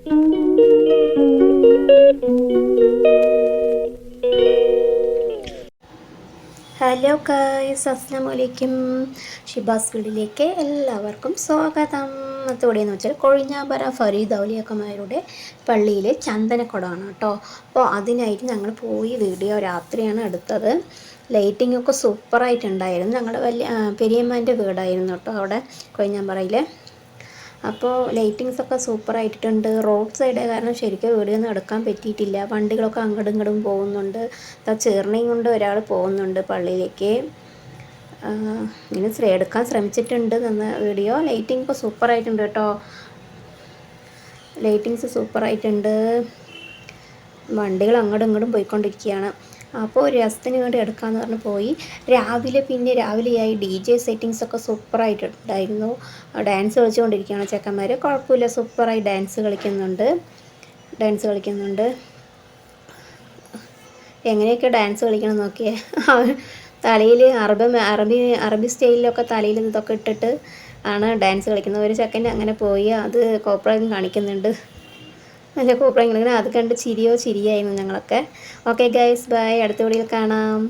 Hello guys, അസ്സലാമു അലൈക്കും. ഷിബാസ് വീടിലേക്ക് എല്ലാവർക്കും സ്വാഗതം. അതോടെയെന്ന് വെച്ചാൽ കൊഴിഞ്ഞാമ്പറ ഫരീദ് ഔലിയാക്കന്മാരുടെ പള്ളിയിലെ ചന്ദനക്കുടമാണ് കേട്ടോ. അപ്പോൾ അതിനായിട്ട് ഞങ്ങൾ പോയി വീഡിയോ രാത്രിയാണ് എടുത്തത്. ലൈറ്റിംഗ് ഒക്കെ സൂപ്പറായിട്ടുണ്ടായിരുന്നു. ഞങ്ങളുടെ പെരിയമ്മേൻ്റെ വീടായിരുന്നു കേട്ടോ അവിടെ കൊഴിഞ്ഞാമ്പറയിൽ. അപ്പോൾ ലൈറ്റിങ്സൊക്കെ സൂപ്പറായിട്ടുണ്ട്. റോഡ് സൈഡ് കാരണം ശരിക്കും വീഡിയോ ഒന്നും എടുക്കാൻ പറ്റിയിട്ടില്ല. വണ്ടികളൊക്കെ അങ്ങോട്ടും ഇങ്ങോട്ടും പോകുന്നുണ്ട്. ചേർണയും കൊണ്ട് ഒരാൾ പോകുന്നുണ്ട് പള്ളിയിലേക്ക്. ഇങ്ങനെ എടുക്കാൻ ശ്രമിച്ചിട്ടുണ്ട് എന്ന വീഡിയോ. ലൈറ്റിംഗ് ഇപ്പോൾ സൂപ്പറായിട്ടുണ്ട് കേട്ടോ. ലൈറ്റിങ്സ് സൂപ്പറായിട്ടുണ്ട്. വണ്ടികൾ അങ്ങോട്ടും ഇങ്ങോട്ടും പോയിക്കൊണ്ടിരിക്കുകയാണ്. അപ്പോൾ ഒരു രസത്തിന് വേണ്ടി എടുക്കാമെന്ന് പറഞ്ഞ് പോയി. രാവിലെയായി DJ സെറ്റിങ്സൊക്കെ സൂപ്പറായിട്ടുണ്ടായിരുന്നു. ഡാൻസ് കളിച്ചുകൊണ്ടിരിക്കുകയാണ് ചെക്കന്മാർ. കുഴപ്പമില്ല, സൂപ്പറായി ഡാൻസ് കളിക്കുന്നുണ്ട്. എങ്ങനെയൊക്കെ ഡാൻസ് കളിക്കണം നോക്കിയേ. തലയിൽ അറബി സ്റ്റൈലിലൊക്കെ തലയിൽ ഇതൊക്കെ ഇട്ടിട്ട് ആണ് ഡാൻസ് കളിക്കുന്നത്. ഒരു സെക്കൻഡ് അങ്ങനെ പോയി അത് കോപ്രായം കാണിക്കുന്നുണ്ട്. നല്ല കോപ്രായം കാണിക്കുന്നത് അത് കണ്ട് ചിരിയായിരുന്നു ഞങ്ങളൊക്കെ. Okay guys, bye. അടുത്ത വീഡിയോയിൽ കാണാം.